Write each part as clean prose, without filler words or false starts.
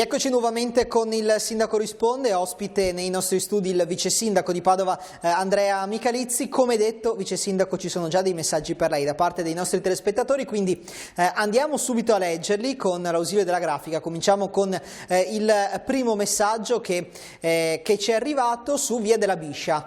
Eccoci nuovamente con il Sindaco Risponde, ospite nei nostri studi il vice sindaco di Padova Andrea Michalizzi. Come detto, vice sindaco, ci sono già dei messaggi per lei da parte dei nostri telespettatori, quindi andiamo subito a leggerli con l'ausilio della grafica. Cominciamo con il primo messaggio che ci è arrivato su Via della Biscia.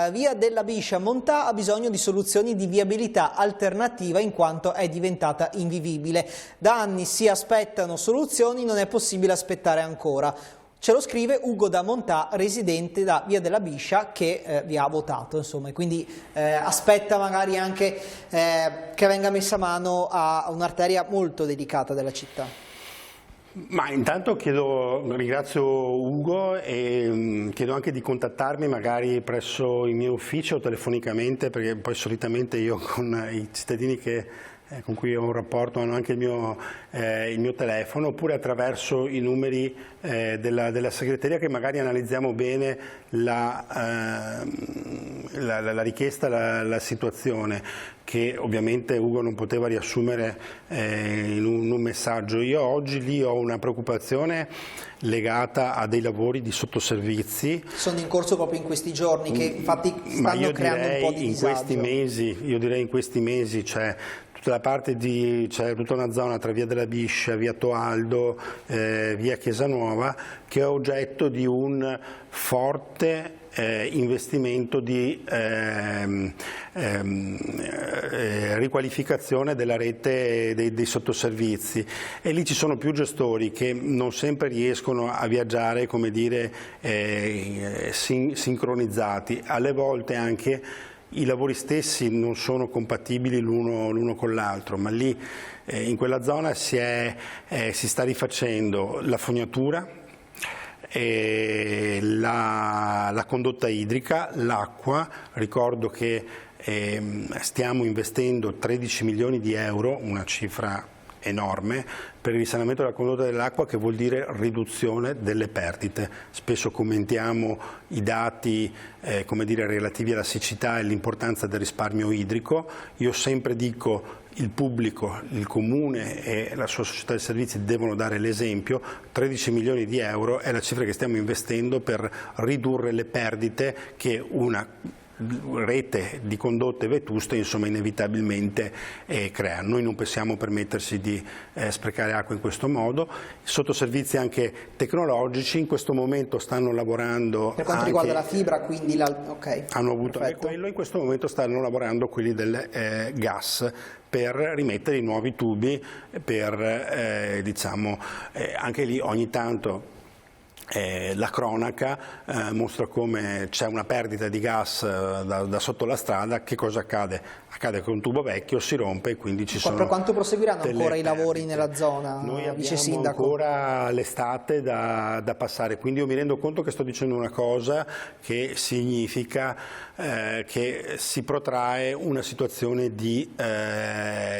Via della Biscia Montà ha bisogno di soluzioni di viabilità alternativa in quanto è diventata invivibile. Da anni si aspettano soluzioni, non è possibile aspettare ancora. Ce lo scrive Ugo da Montà, residente da Via della Biscia, che vi ha votato, insomma, e quindi aspetta magari anche che venga messa mano a un'arteria molto delicata della città. Ma intanto ringrazio Ugo e chiedo anche di contattarmi magari presso il mio ufficio o telefonicamente, perché poi solitamente io con i cittadini con cui ho un rapporto hanno anche il mio telefono, oppure attraverso i numeri della segreteria, che magari analizziamo bene la richiesta, la situazione, che ovviamente Ugo non poteva riassumere in un messaggio. Io oggi lì ho una preoccupazione legata a dei lavori di sottoservizi. Sono in corso proprio in questi giorni, che infatti stanno creando un po' di disagio. Io direi in questi mesi c'è c'è tutta una zona tra Via della Biscia, Via Toaldo, Via Chiesa Nuova, che è oggetto di un forte investimento di riqualificazione della rete dei sottoservizi, e lì ci sono più gestori che non sempre riescono a viaggiare, come dire, sincronizzati. Alle volte anche i lavori stessi non sono compatibili l'uno con l'altro, ma lì in quella zona si sta rifacendo la fognatura, la condotta idrica, l'acqua. Ricordo che stiamo investendo 13 milioni di euro, una cifra enorme, per il risanamento della condotta dell'acqua, che vuol dire riduzione delle perdite. Spesso commentiamo i dati come dire, relativi alla siccità e l'importanza del risparmio idrico. Io sempre dico: il pubblico, il comune e la sua società di servizi devono dare l'esempio. 13 milioni di euro è la cifra che stiamo investendo per ridurre le perdite che una rete di condotte vetuste, insomma, inevitabilmente crea. Noi non possiamo permetterci di sprecare acqua in questo modo. Sottoservizi anche tecnologici in questo momento stanno lavorando. Per quanto riguarda la fibra, quindi hanno avuto anche quello. In questo momento stanno lavorando quelli del gas, per rimettere i nuovi tubi, per diciamo anche lì ogni tanto la cronaca mostra come c'è una perdita di gas da sotto la strada. Che cosa accade? Accade che un tubo vecchio si rompe e quindi ci sono. Per quanto proseguiranno ancora i lavori nella zona? Noi abbiamo ancora l'estate da passare, quindi io mi rendo conto che sto dicendo una cosa che significa che si protrae una situazione di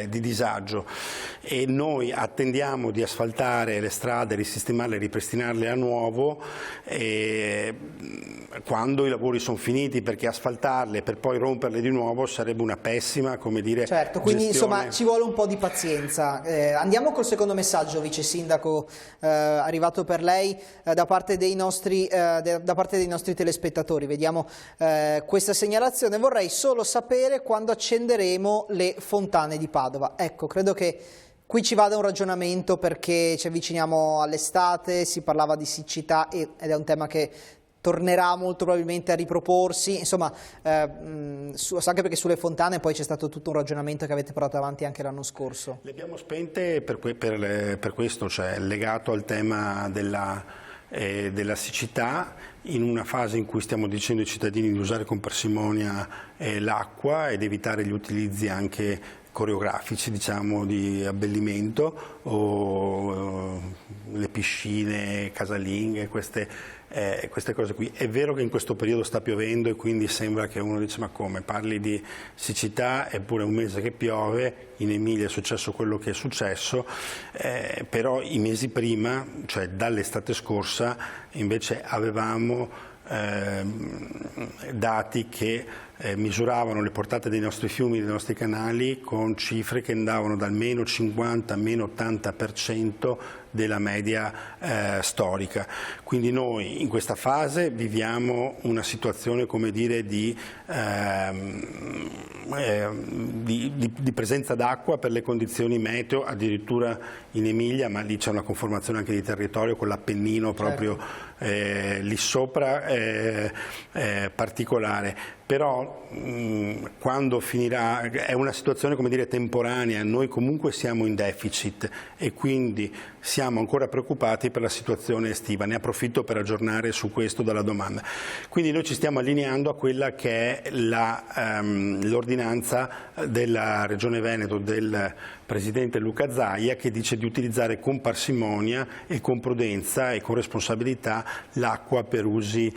disagio, e noi attendiamo di asfaltare le strade, risistemarle, ripristinarle a nuovo quando i lavori sono finiti, perché asfaltarle per poi romperle di nuovo sarebbe una pessima, come dire, certo, quindi gestione. Insomma ci vuole un po' di pazienza. Andiamo col secondo messaggio, vice sindaco, arrivato per lei da parte dei nostri telespettatori. Vediamo questa segnalazione: vorrei solo sapere quando accenderemo le fontane di Padova. Ecco, credo che qui ci vada un ragionamento, perché ci avviciniamo all'estate, si parlava di siccità ed è un tema che tornerà molto probabilmente a riproporsi, insomma, anche perché sulle fontane poi c'è stato tutto un ragionamento che avete portato avanti anche l'anno scorso. Le abbiamo spente per questo, cioè legato al tema della siccità, in una fase in cui stiamo dicendo ai cittadini di usare con parsimonia l'acqua ed evitare gli utilizzi anche coreografici, diciamo, di abbellimento, o le piscine casalinghe, queste cose qui. È vero che in questo periodo sta piovendo e quindi sembra che uno dice: ma come, parli di siccità, eppure è un mese che piove. In Emilia è successo quello che è successo, però i mesi prima, cioè dall'estate scorsa, invece avevamo dati che misuravano le portate dei nostri fiumi, dei nostri canali con cifre che andavano dal meno 50 meno 80% della media storica. Quindi noi in questa fase viviamo una situazione, come dire, di presenza d'acqua per le condizioni meteo, addirittura in Emilia, ma lì c'è una conformazione anche di territorio con l'Appennino proprio lì sopra particolare. Però quando finirà, è una situazione, come dire, temporanea, noi comunque siamo in deficit e quindi siamo ancora preoccupati per la situazione estiva. Ne approfitto per aggiornare su questo dalla domanda. Quindi noi ci stiamo allineando a quella che è l'ordinanza della Regione Veneto del Presidente Luca Zaia, che dice di utilizzare con parsimonia e con prudenza e con responsabilità l'acqua per usi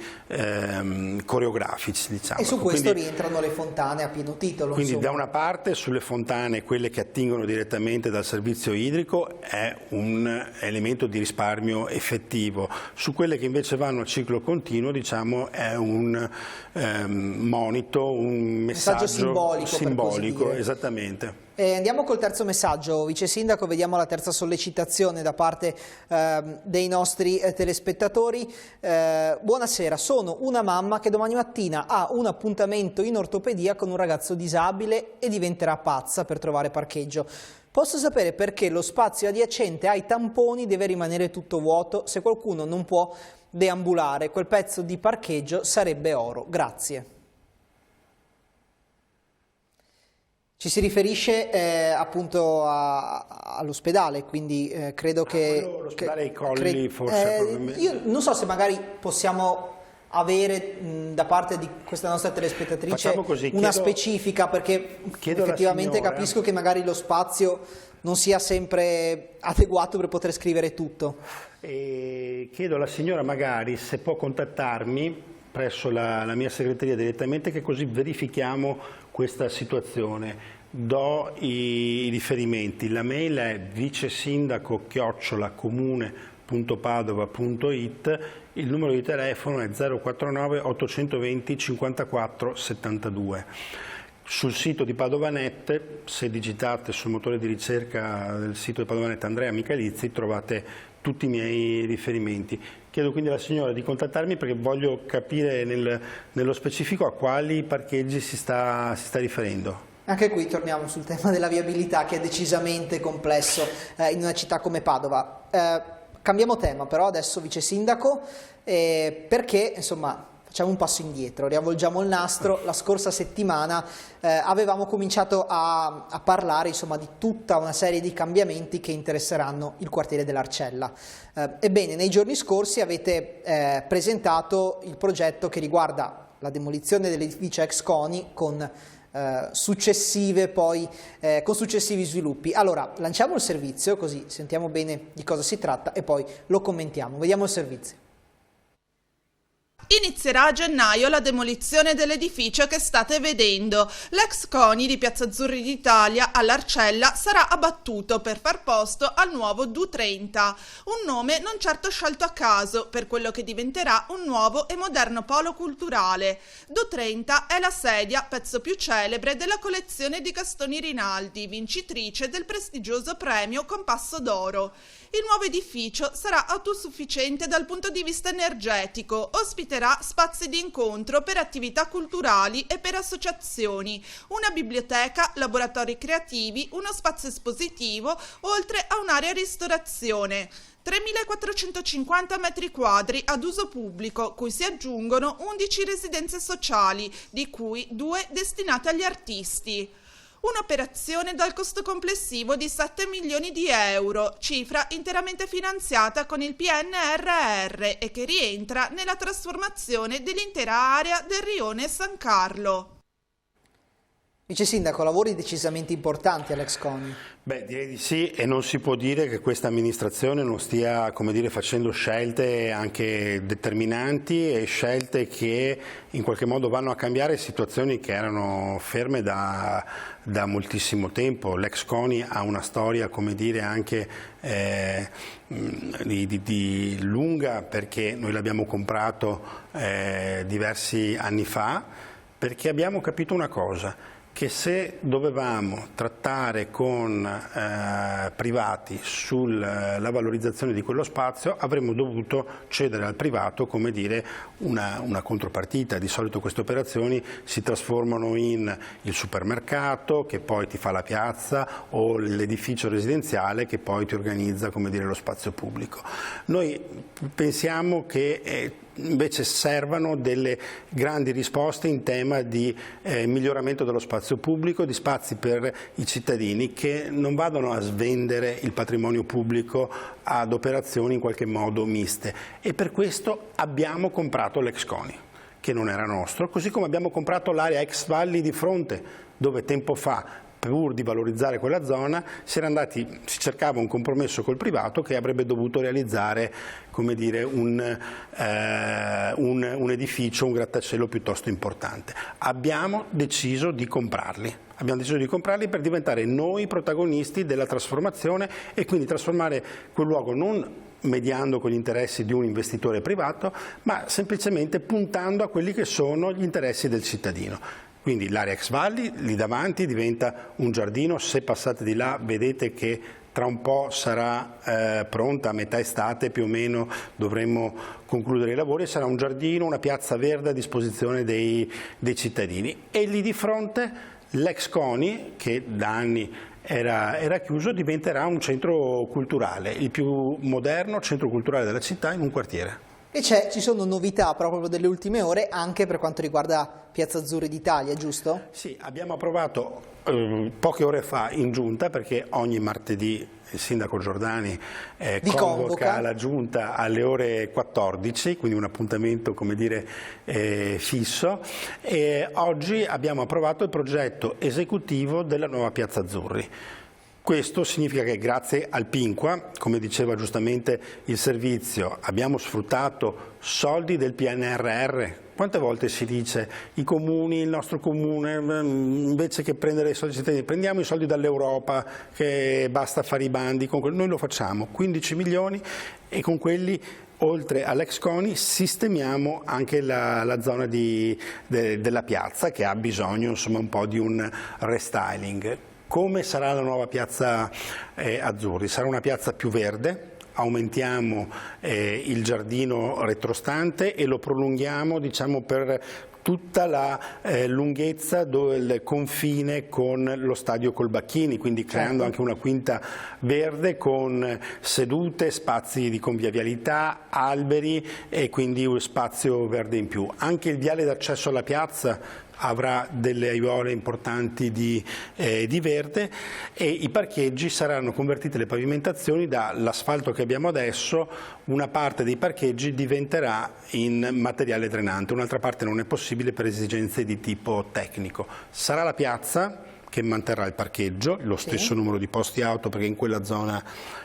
coreografici, diciamo. E su questo rientrano le fontane a pieno titolo. Quindi insomma. da una parte sulle fontane, quelle che attingono direttamente dal servizio idrico, è un elemento di risparmio effettivo. Su quelle che invece vanno a ciclo continuo, diciamo, è un monito, un messaggio simbolico, esattamente. Andiamo col terzo messaggio, Vice Sindaco, vediamo la terza sollecitazione da parte dei nostri telespettatori. Buonasera, sono una mamma che domani mattina ha un appuntamento in ortopedia con un ragazzo disabile e diventerà pazza per trovare parcheggio. Posso sapere perché lo spazio adiacente ai tamponi deve rimanere tutto vuoto? Se qualcuno non può deambulare, quel pezzo di parcheggio sarebbe oro. Grazie. Ci si riferisce appunto all'ospedale, quindi credo che... L'ospedale ai Colli forse probabilmente. Io non so se magari possiamo avere da parte di questa nostra telespettatrice una specifica, perché effettivamente capisco che magari lo spazio non sia sempre adeguato per poter scrivere tutto. Chiedo alla signora magari se può contattarmi presso la mia segreteria direttamente, che così verifichiamo questa situazione. Do i riferimenti, la mail è vicesindaco@comune.padova.it, il numero di telefono è 049 820 54 72. Sul sito di Padovanet, se digitate sul motore di ricerca del sito di Padovanet Andrea Michalizzi, trovate tutti i miei riferimenti. Chiedo quindi alla signora di contattarmi perché voglio capire nello specifico a quali parcheggi si sta riferendo. Anche qui torniamo sul tema della viabilità, che è decisamente complesso in una città come Padova. Cambiamo tema però adesso, Vice Sindaco, perché insomma facciamo un passo indietro, riavvolgiamo il nastro. La scorsa settimana avevamo cominciato a parlare insomma di tutta una serie di cambiamenti che interesseranno il quartiere dell'Arcella. Ebbene, nei giorni scorsi avete presentato il progetto che riguarda la demolizione dell'edificio ex CONI con successivi sviluppi. Allora, lanciamo il servizio così sentiamo bene di cosa si tratta e poi lo commentiamo. Vediamo il servizio. Inizierà a gennaio la demolizione dell'edificio che state vedendo. L'ex CONI di Piazza Azzurri d'Italia all'Arcella sarà abbattuto per far posto al nuovo DU30, un nome non certo scelto a caso per quello che diventerà un nuovo e moderno polo culturale. DU30 è la sedia, pezzo più celebre della collezione di Gastoni Rinaldi, vincitrice del prestigioso premio Compasso d'Oro. Il nuovo edificio sarà autosufficiente dal punto di vista energetico, ospiterà spazi di incontro per attività culturali e per associazioni, una biblioteca, laboratori creativi, uno spazio espositivo, oltre a un'area ristorazione. 3.450 metri quadri ad uso pubblico, cui si aggiungono 11 residenze sociali, di cui 2 destinate agli artisti. Un'operazione dal costo complessivo di 7 milioni di euro, cifra interamente finanziata con il PNRR e che rientra nella trasformazione dell'intera area del rione San Carlo. Vice Sindaco, lavori decisamente importanti all'ex CONI. Beh, direi di sì, e non si può dire che questa amministrazione non stia, come dire, facendo scelte anche determinanti e scelte che in qualche modo vanno a cambiare situazioni che erano ferme da moltissimo tempo. L'ex CONI ha una storia, come dire, anche di lunga, perché noi l'abbiamo comprato diversi anni fa. Perché abbiamo capito una cosa, che se dovevamo trattare con privati sulla valorizzazione di quello spazio avremmo dovuto cedere al privato, come dire, una contropartita. Di solito queste operazioni si trasformano in il supermercato che poi ti fa la piazza o l'edificio residenziale che poi ti organizza, come dire, lo spazio pubblico. Noi pensiamo che invece servano delle grandi risposte in tema di miglioramento dello spazio pubblico, di spazi per i cittadini che non vadano a svendere il patrimonio pubblico ad operazioni in qualche modo miste, e per questo abbiamo comprato l'ex CONI, che non era nostro, così come abbiamo comprato l'area ex Valli di fronte, dove tempo fa, pur di valorizzare quella zona, si cercava un compromesso col privato che avrebbe dovuto realizzare, come dire, un edificio, un grattacielo piuttosto importante. Abbiamo deciso di comprarli per diventare noi protagonisti della trasformazione e quindi trasformare quel luogo non mediando con gli interessi di un investitore privato, ma semplicemente puntando a quelli che sono gli interessi del cittadino. Quindi l'area ex Valli lì davanti diventa un giardino, se passate di là vedete che tra un po' sarà pronta, a metà estate più o meno dovremmo concludere i lavori, sarà un giardino, una piazza verde a disposizione dei cittadini. E lì di fronte l'ex CONI, che da anni era chiuso, diventerà un centro culturale, il più moderno centro culturale della città in un quartiere. E ci sono novità proprio delle ultime ore anche per quanto riguarda Piazza Azzurri d'Italia, giusto? Sì, abbiamo approvato poche ore fa in giunta, perché ogni martedì il sindaco Giordani convoca la giunta alle ore 14, quindi un appuntamento, come dire, fisso, e oggi abbiamo approvato il progetto esecutivo della nuova Piazza Azzurri. Questo significa che grazie al Pinqua, come diceva giustamente il servizio, abbiamo sfruttato soldi del PNRR. Quante volte si dice i comuni, il nostro comune, invece che prendere i soldi cittadini, prendiamo i soldi dall'Europa, che basta fare i bandi, noi lo facciamo, 15 milioni, e con quelli, oltre all'ex CONI, sistemiamo anche la zona della piazza, che ha bisogno, insomma, un po' di un restyling. Come sarà la nuova Piazza Azzurri? Sarà una piazza più verde, aumentiamo il giardino retrostante e lo prolunghiamo, diciamo, per tutta la lunghezza del confine con lo stadio Colbacchini, quindi creando anche una quinta verde con sedute, spazi di convivialità, alberi e quindi un spazio verde in più. Anche il viale d'accesso alla piazza avrà delle aiuole importanti di verde, e i parcheggi saranno convertite, le pavimentazioni, dall'asfalto che abbiamo adesso, una parte dei parcheggi diventerà in materiale drenante, un'altra parte non è possibile per esigenze di tipo tecnico. Sarà la piazza che manterrà il parcheggio, lo stesso numero di posti auto, perché in quella zona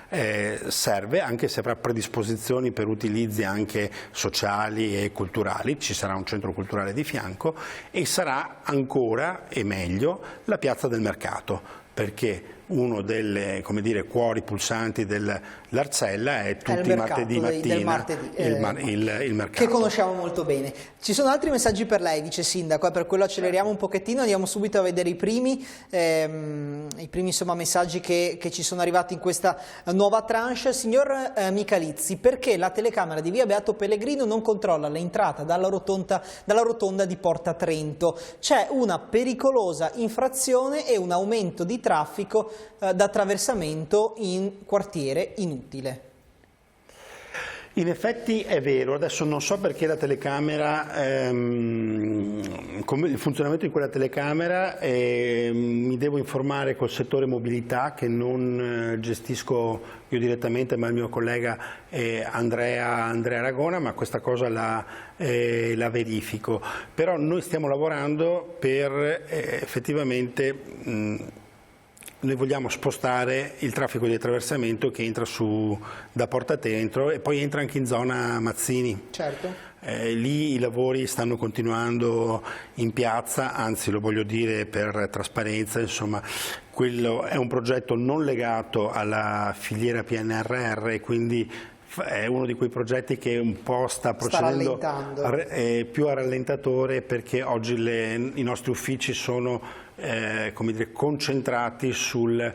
serve, anche se avrà predisposizioni per utilizzi anche sociali e culturali, ci sarà un centro culturale di fianco, e sarà ancora e meglio la piazza del mercato, perché uno dei, come dire, cuori pulsanti dell'Arcella è tutti i martedì mattina il mercato. Che conosciamo molto bene. Ci sono altri messaggi per lei, Vice Sindaco, per quello acceleriamo un pochettino, andiamo subito a vedere i primi insomma, messaggi che ci sono arrivati in questa nuova tranche. Signor Michalizzi, perché la telecamera di via Beato Pellegrino non controlla l'entrata dalla rotonda di Porta Trento? C'è una pericolosa infrazione e un aumento di traffico da attraversamento in quartiere inutile. In effetti è vero, adesso non so perché la telecamera, il funzionamento di quella telecamera, mi devo informare col settore mobilità, che non gestisco io direttamente, ma il mio collega Andrea Aragona, ma questa cosa la verifico. Però noi stiamo lavorando per effettivamente... Noi vogliamo spostare il traffico di attraversamento che entra da Porta Trento e poi entra anche in zona Mazzini. Certo. Lì i lavori stanno continuando in piazza, anzi, lo voglio dire per trasparenza, insomma, quello è un progetto non legato alla filiera PNRR e quindi è uno di quei progetti che un po' sta procedendo più a rallentatore, perché oggi i nostri uffici sono come dire, concentrati sulle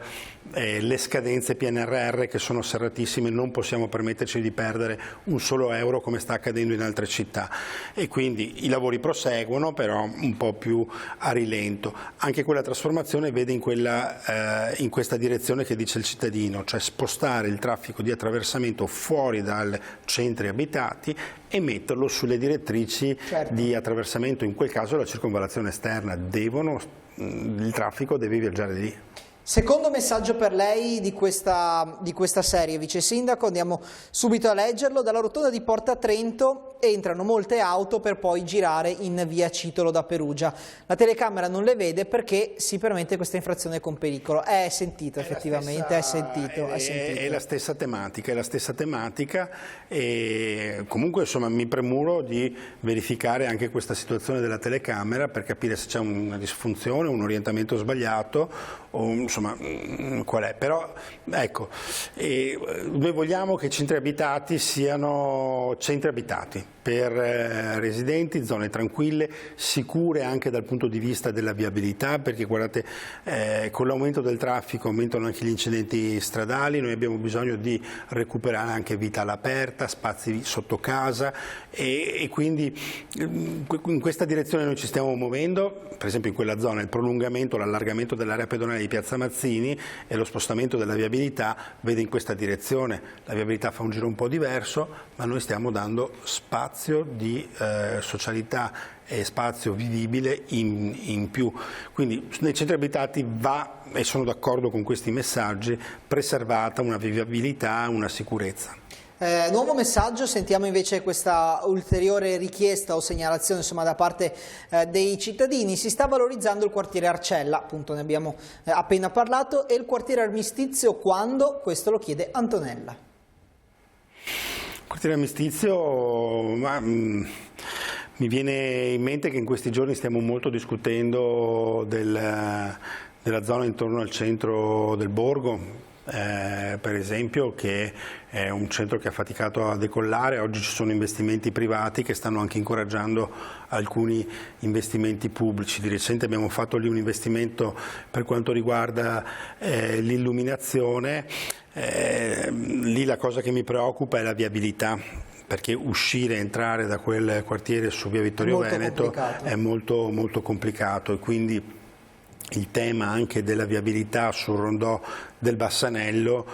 scadenze PNRR, che sono serratissime. Non possiamo permetterci di perdere un solo euro come sta accadendo in altre città, e quindi i lavori proseguono, però un po' più a rilento. Anche quella trasformazione vede in questa direzione che dice il cittadino, cioè spostare il traffico di attraversamento fuori dai centri abitati e metterlo sulle direttrici di attraversamento, in quel caso la circonvallazione esterna. Il traffico deve viaggiare lì. Secondo messaggio per lei di questa serie, Vice Sindaco, andiamo subito a leggerlo. Dalla rotonda di Porta Trento entrano molte auto per poi girare in via Citolo da Perugia. La telecamera non le vede perché si permette questa infrazione con pericolo. È sentito effettivamente, è sentito. È la stessa tematica, e comunque insomma mi premuro di verificare anche questa situazione della telecamera per capire se c'è una disfunzione, un orientamento sbagliato, o insomma qual è. Però ecco, noi vogliamo che i centri abitati siano centri abitati per residenti, zone tranquille, sicure anche dal punto di vista della viabilità, perché guardate, con l'aumento del traffico aumentano anche gli incidenti stradali. Noi abbiamo bisogno di recuperare anche vita all'aperta, spazi sotto casa, e quindi in questa direzione noi ci stiamo muovendo. Per esempio in quella zona il prolungamento, l'allargamento dell'area pedonale di Piazza Mazzini e lo spostamento della viabilità vede in questa direzione. La viabilità fa un giro un po' diverso, ma noi stiamo dando spazio di socialità e spazio vivibile in più. Quindi nei centri abitati va, e sono d'accordo con questi messaggi, preservata una vivibilità, una sicurezza. Nuovo messaggio, sentiamo invece questa ulteriore richiesta o segnalazione, insomma, da parte dei cittadini. Si sta valorizzando il quartiere Arcella, appunto ne abbiamo appena parlato, e il quartiere Armistizio quando? Questo lo chiede Antonella. Il quartiere Armistizio, mi viene in mente che in questi giorni stiamo molto discutendo della zona intorno al centro del borgo, per esempio, che è un centro che ha faticato a decollare. Oggi ci sono investimenti privati che stanno anche incoraggiando alcuni investimenti pubblici. Di recente abbiamo fatto lì un investimento per quanto riguarda l'illuminazione. Lì la cosa che mi preoccupa è la viabilità, perché uscire e entrare da quel quartiere su via Vittorio Veneto è molto, molto complicato, e quindi il tema anche della viabilità sul rondò del Bassanello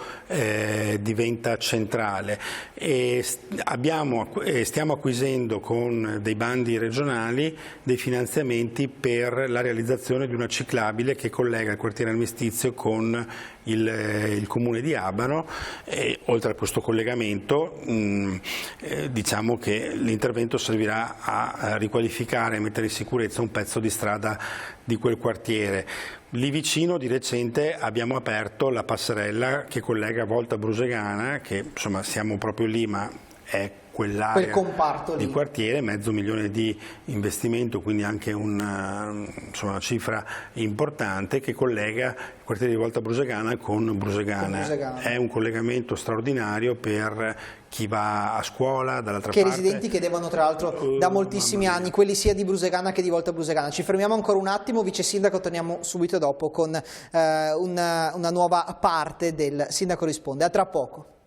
diventa centrale, e stiamo acquisendo con dei bandi regionali dei finanziamenti per la realizzazione di una ciclabile che collega il quartiere Armistizio con il comune di Abano, e oltre a questo collegamento diciamo che l'intervento servirà a riqualificare e mettere in sicurezza un pezzo di strada di quel quartiere. Lì vicino di recente abbiamo aperto la passerella che collega Volta Brusegana, che insomma siamo proprio lì, ma è quell'area di quartiere, $500.000 di investimento, quindi anche una cifra importante, che collega il quartiere di Volta Brusegana con Brusegana. È un collegamento straordinario per chi va a scuola dall'altra parte. Che i residenti chiedevano tra l'altro da moltissimi anni, quelli sia di Brusegana che di Volta Brusegana. Ci fermiamo ancora un attimo, Vice Sindaco, torniamo subito dopo con una nuova parte del Sindaco risponde. A tra poco.